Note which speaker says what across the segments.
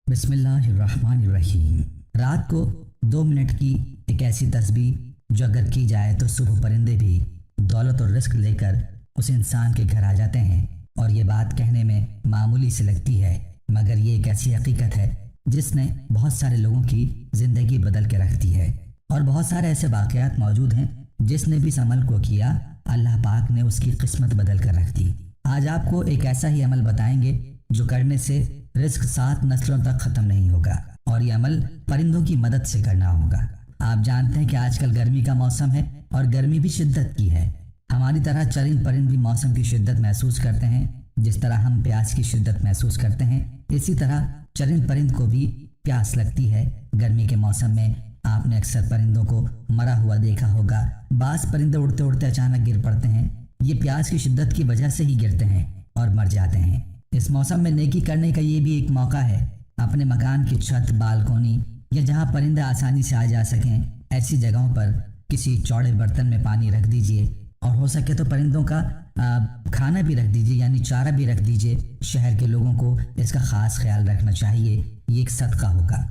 Speaker 1: بسم اللہ الرحمن الرحیم۔ رات کو 2 منٹ کی ایک ایسی تسبیح جو اگر کی جائے تو صبح پرندے بھی دولت اور رزق لے کر اس انسان کے گھر آ جاتے ہیں، اور یہ بات کہنے میں معمولی سی لگتی ہے، مگر یہ ایک ایسی حقیقت ہے جس نے بہت سارے لوگوں کی زندگی بدل کے رکھ دی ہے، اور بہت سارے ایسے واقعات موجود ہیں جس نے بھی اس عمل کو کیا، اللہ پاک نے اس کی قسمت بدل کر رکھ دی۔ آج آپ کو ایک ایسا ہی عمل بتائیں گے جو کرنے سے رزق 7 نسلوں تک ختم نہیں ہوگا، اور یہ عمل پرندوں کی مدد سے کرنا ہوگا۔ آپ جانتے ہیں کہ آج کل گرمی کا موسم ہے اور گرمی بھی شدت کی ہے۔ ہماری طرح چرند پرند بھی موسم کی شدت محسوس کرتے ہیں، جس طرح ہم پیاس کی شدت محسوس کرتے ہیں، اسی طرح چرند پرند کو بھی پیاس لگتی ہے۔ گرمی کے موسم میں آپ نے اکثر پرندوں کو مرا ہوا دیکھا ہوگا۔ بعض پرندے اڑتے اڑتے اچانک گر پڑتے ہیں، یہ پیاس کی شدت کی وجہ سے ہی گرتے ہیں اور مر جاتے ہیں۔ اس موسم میں نیکی کرنے کا یہ بھی ایک موقع ہے۔ اپنے مکان کی چھت، بالکونی یا جہاں پرندے آسانی سے آ جا سکیں، ایسی جگہوں پر کسی چوڑے برتن میں پانی رکھ دیجئے، اور ہو سکے تو پرندوں کا کھانا بھی رکھ دیجئے، یعنی چارہ بھی رکھ دیجئے۔ شہر کے لوگوں کو اس کا خاص خیال رکھنا چاہیے، یہ ایک صدقہ ہوگا۔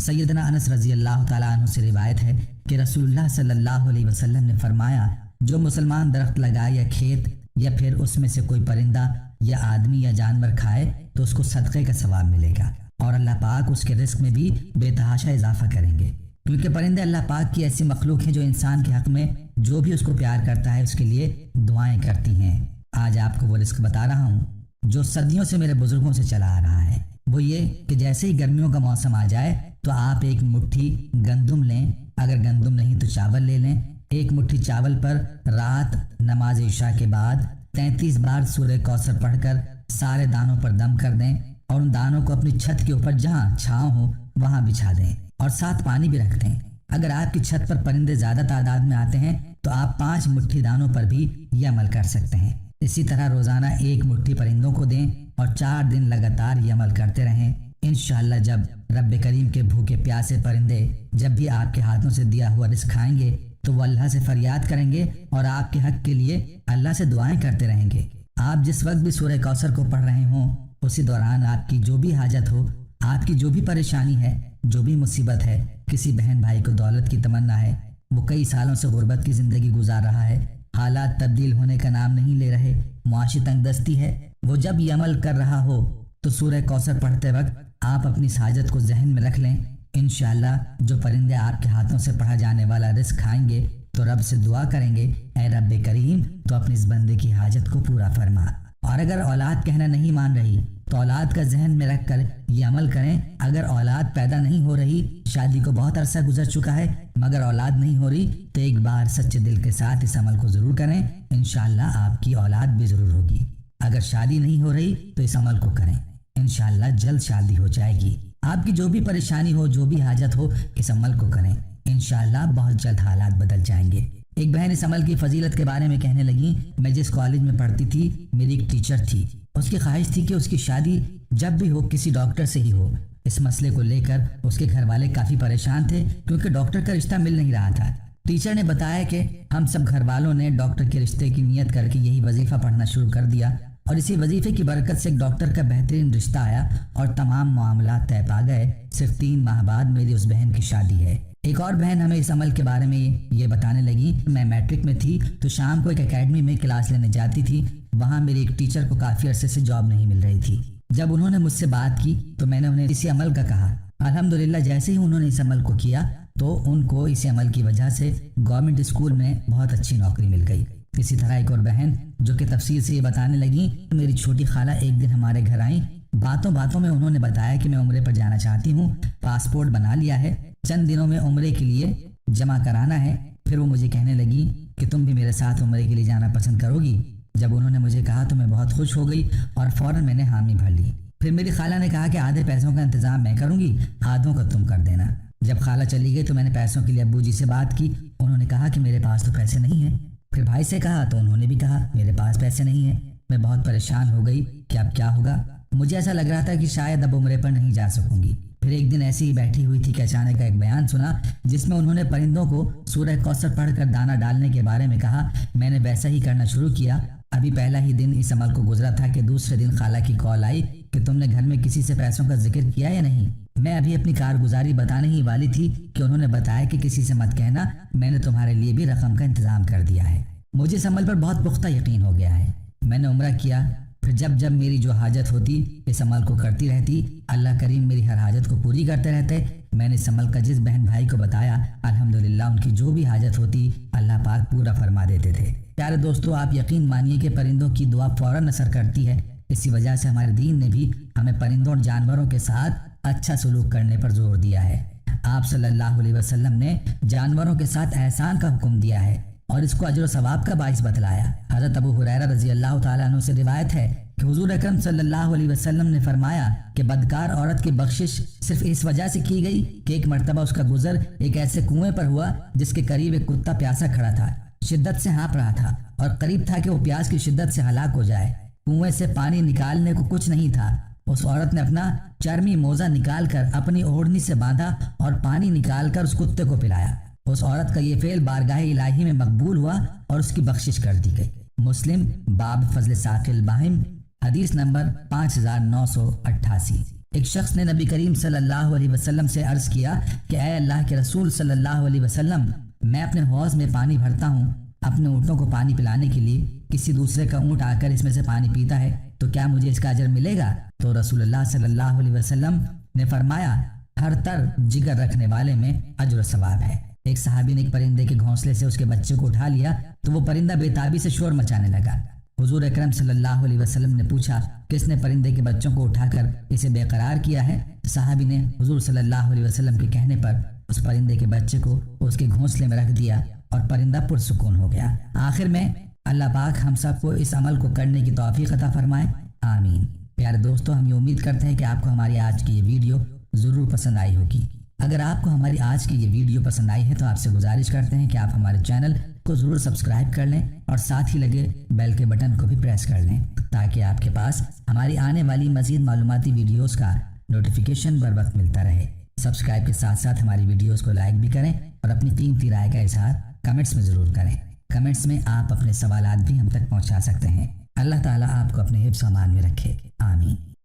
Speaker 1: سیدنا انس رضی اللہ تعالیٰ عنہ سے روایت ہے کہ رسول اللہ صلی اللہ علیہ وسلم نے فرمایا، جو مسلمان درخت لگائے یا کھیت یا پھر اس میں سے کوئی پرندہ یا آدمی یا جانور کھائے تو اس کو صدقے کا ثواب ملے گا، اور اللہ پاک اس کے رزق میں بھی بے تحاشا اضافہ کریں گے، کیونکہ پرندے اللہ پاک کی ایسی مخلوق ہیں جو انسان کے حق میں جو بھی اس کو پیار کرتا ہے اس کے لیے دعائیں کرتی ہیں۔ آج آپ کو وہ رزق بتا رہا ہوں جو صدیوں سے میرے بزرگوں سے چلا آ رہا ہے۔ وہ یہ کہ جیسے ہی گرمیوں کا موسم آ جائے تو آپ ایک مٹھی گندم لیں، اگر گندم نہیں تو چاول لے لیں۔ ایک مٹھی چاول پر رات نماز عشاء کے بعد 33 بار سورہ کوثر پڑھ کر سارے دانوں پر دم کر دیں، اور ان دانوں کو اپنی چھت کے اوپر جہاں چھاؤں ہو وہاں بچھا دیں، اور ساتھ پانی بھی رکھ دیں۔ اگر آپ کی چھت پر پرندے زیادہ تعداد میں آتے ہیں تو آپ 5 مٹھی دانوں پر بھی یہ عمل کر سکتے ہیں۔ اسی طرح روزانہ 1 مٹھی پرندوں کو دیں اور 4 دن لگاتار یہ عمل کرتے رہیں۔ انشاءاللہ جب رب کریم کے بھوکے پیاسے پرندے جب بھی آپ کے ہاتھوں سے دیا ہوا رزق کھائیں گے تو وہ اللہ سے فریاد کریں گے اور آپ کے حق کے لیے اللہ سے دعائیں کرتے رہیں گے۔ آپ جس وقت بھی سورہ کوثر کو پڑھ رہے ہوں، اسی دوران آپ کی جو بھی حاجت ہو، آپ کی جو بھی پریشانی ہے، جو بھی مصیبت ہے، کسی بہن بھائی کو دولت کی تمنا ہے، وہ کئی سالوں سے غربت کی زندگی گزار رہا ہے، حالات تبدیل ہونے کا نام نہیں لے رہے، معاشی تنگ دستی ہے، وہ جب یہ عمل کر رہا ہو تو سورہ کوثر پڑھتے وقت آپ اپنی حاجت کو ذہن میں رکھ لیں۔ انشاءاللہ جو پرندے آپ کے ہاتھوں سے پڑھا جانے والا رزق کھائیں گے تو رب سے دعا کریں گے، اے رب کریم تو اپنی اس بندے کی حاجت کو پورا فرما۔ اور اگر اولاد کہنا نہیں مان رہی تو اولاد کا ذہن میں رکھ کر یہ عمل کریں۔ اگر اولاد پیدا نہیں ہو رہی، شادی کو بہت عرصہ گزر چکا ہے مگر اولاد نہیں ہو رہی، تو ایک بار سچے دل کے ساتھ اس عمل کو ضرور کریں، انشاءاللہ آپ کی اولاد بھی ضرور ہوگی۔ اگر شادی نہیں ہو رہی تو اس عمل کو کریں، انشاءاللہ جلد شادی ہو جائے گی۔ آپ کی جو بھی پریشانی ہو، جو بھی حاجت ہو، اس عمل کو کریں، انشاءاللہ بہت جلد حالات بدل جائیں گے۔ ایک بہن اس عمل کی فضیلت کے بارے میں کہنے لگی، میں جس کالج میں پڑھتی تھی میری ایک ٹیچر تھی، اس کی خواہش تھی کہ اس کی شادی جب بھی ہو کسی ڈاکٹر سے ہی ہو۔ اس مسئلے کو لے کر اس کے گھر والے کافی پریشان تھے کیونکہ ڈاکٹر کا رشتہ مل نہیں رہا تھا۔ ٹیچر نے بتایا کہ ہم سب گھر والوں نے ڈاکٹر کے رشتے کی نیت کر کے یہی وظیفہ پڑھنا شروع کر دیا، اور اسی وظیفے کی برکت سے ایک ڈاکٹر کا بہترین رشتہ آیا اور تمام معاملات طے پا گئے۔ صرف 3 ماہ بعد میری اس بہن کی شادی ہے۔ ایک اور بہن ہمیں اس عمل کے بارے میں یہ بتانے لگی، میں میٹرک میں تھی تو شام کو ایک اکیڈمی میں کلاس لینے جاتی تھی، وہاں میری ایک ٹیچر کو کافی عرصے سے جاب نہیں مل رہی تھی۔ جب انہوں نے مجھ سے بات کی تو میں نے انہیں اسی عمل کا کہا۔ الحمدللہ جیسے ہی انہوں نے اس عمل کو کیا تو ان کو اس عمل کی وجہ سے گورنمنٹ اسکول میں بہت اچھی نوکری مل گئی۔ اسی طرح ایک اور بہن جو کہ تفصیل سے یہ بتانے لگی، میری چھوٹی خالہ ایک دن ہمارے گھر آئیں، باتوں باتوں میں انہوں نے بتایا کہ میں عمرے پر جانا چاہتی ہوں، پاسپورٹ بنا لیا ہے، چند دنوں میں عمرے کے لیے جمع کرانا ہے۔ پھر وہ مجھے کہنے لگی کہ تم بھی میرے ساتھ عمرے کے لیے جانا پسند کرو گی؟ جب انہوں نے مجھے کہا تو میں بہت خوش ہو گئی اور فوراً میں نے حامی بھر لی۔ پھر میری خالہ نے کہا کہ آدھے پیسوں کا انتظام میں کروں گی، آدھوں کا تم کر دینا۔ جب خالہ چلی گئی تو میں نے پیسوں کے لیے ابو جی سے بات کی، انہوں نے کہا کہ میرے پاس تو پیسے نہیں ہیں۔ پھر بھائی سے کہا تو انہوں نے بھی کہا میرے پاس پیسے نہیں ہیں۔ میں بہت پریشان ہو گئی کہ اب کیا ہوگا، مجھے ایسا لگ رہا تھا کہ شاید اب عمرے پر نہیں جا سکوں گی۔ پھر ایک دن ایسی ہی بیٹھی ہوئی تھی کہ اچانک ایک بیان سنا جس میں انہوں نے پرندوں کو سورہ کوثر پڑھ کر دانہ ڈالنے کے بارے میں کہا۔ میں نے ویسا ہی کرنا شروع کیا۔ ابھی پہلا ہی دن اس عمل کو گزرا تھا کہ دوسرے دن خالہ کی کال آئی کہ تم نے گھر میں کسی سے پیسوں کا ذکر کیا یا نہیں۔ میں ابھی اپنی کارگزاری بتانے ہی والی تھی کہ انہوں نے بتایا کہ کسی سے مت کہنا، میں نے تمہارے لیے بھی رقم کا انتظام کر دیا ہے۔ مجھے اس عمل پر بہت پختہ یقین ہو گیا ہے۔ میں نے عمرہ کیا، پھر جب جب میری جو حاجت ہوتی اس عمل کو کرتی رہتی، اللہ کریم میری ہر حاجت کو پوری کرتے رہتے۔ میں نے اس عمل کا جس بہن بھائی کو بتایا، الحمدللہ ان کی جو بھی حاجت ہوتی اللہ پاک پورا فرما دیتے تھے۔ پیارے دوستو، آپ یقین مانیے کہ پرندوں کی دعا فوراً اثر کرتی ہے۔ اسی وجہ سے ہمارے دین نے بھی ہمیں پرندوں اور جانوروں کے ساتھ اچھا سلوک کرنے پر زور دیا ہے۔ آپ صلی اللہ علیہ وسلم نے جانوروں کے ساتھ احسان کا حکم دیا ہے اور اس کو اجر و ثواب کا باعث بتلایا۔ حضرت ابو ہریرہ رضی اللہ تعالیٰ عنہ سے روایت ہے کہ حضور اکرم صلی اللہ علیہ وسلم نے فرمایا کہ بدکار عورت کی بخشش صرف اس وجہ سے کی گئی کہ ایک مرتبہ اس کا گزر ایک ایسے کنویں پر ہوا جس کے قریب ایک کتا پیاسا کھڑا تھا، شدت سے ہانپ رہا تھا اور قریب تھا کہ وہ پیاس کی شدت سے ہلاک ہو جائے۔ کنویں سے پانی نکالنے کو کچھ نہیں تھا۔ اس عورت نے اپنا چرمی موزہ نکال کر اپنی اوڑھنی سے باندھا اور پانی نکال کر اس کتے کو پلایا۔ اس عورت کا یہ فعل بارگاہ الہی میں مقبول ہوا اور اس کی بخشش کر دی گئی۔ مسلم باب فضل ساقی الباہم، حدیث نمبر 5988۔ ایک شخص نے نبی کریم صلی اللہ علیہ وسلم سے عرض کیا کہ اے اللہ کے رسول صلی اللہ علیہ وسلم، میں اپنے حوض میں پانی بھرتا ہوں، اپنے اونٹوں کو پانی پلانے کے لیے کسی دوسرے کا اونٹ آ کر اس میں سے پانی پیتا ہے تو کیا مجھے اس کا اجر ملے گا؟ تو رسول اللہ صلی اللہ علیہ وسلم نے فرمایا، ہر تر جگر رکھنے والے میں اجر و ثواب ہے۔ ایک صحابی نے ایک پرندے کے گھونسلے سے اس کے بچے کو اٹھا لیا تو وہ پرندہ بے تابی سے شور مچانے لگا۔ حضور اکرم صلی اللہ علیہ وسلم نے پوچھا، کس نے پرندے کے بچوں کو اٹھا کر اسے بے قرار کیا ہے؟ صحابی نے حضور صلی اللہ علیہ وسلم کے کہنے پر اس پرندے کے بچے کو اس کے گھونسلے میں رکھ دیا اور پرندہ پرسکون ہو گیا۔ آخر میں اللہ پاک ہم سب کو اس عمل کو کرنے کی توفیق عطا فرمائے، آمین۔ پیارے دوستو، ہم یہ امید کرتے ہیں کہ آپ کو ہماری آج کی یہ ویڈیو ضرور پسند آئی ہوگی۔ اگر آپ کو ہماری آج کی یہ ویڈیو پسند آئی ہے تو آپ سے گزارش کرتے ہیں کہ آپ ہمارے چینل کو ضرور سبسکرائب کر لیں اور ساتھ ہی لگے بیل کے بٹن کو بھی پریس کر لیں تاکہ آپ کے پاس ہماری آنے والی مزید معلوماتی ویڈیوز کا نوٹیفیکیشن بر وقت ملتا رہے۔ سبسکرائب کے ساتھ ساتھ ہماری ویڈیوز کو لائک بھی کریں اور اپنی قیمتی رائے کا اظہار کمنٹس میں ضرور کریں۔ کمنٹس میں آپ اپنے سوالات بھی ہم تک پہنچا سکتے ہیں۔ اللہ تعالیٰ آپ کو اپنے حفظ و امان میں رکھے، آمین۔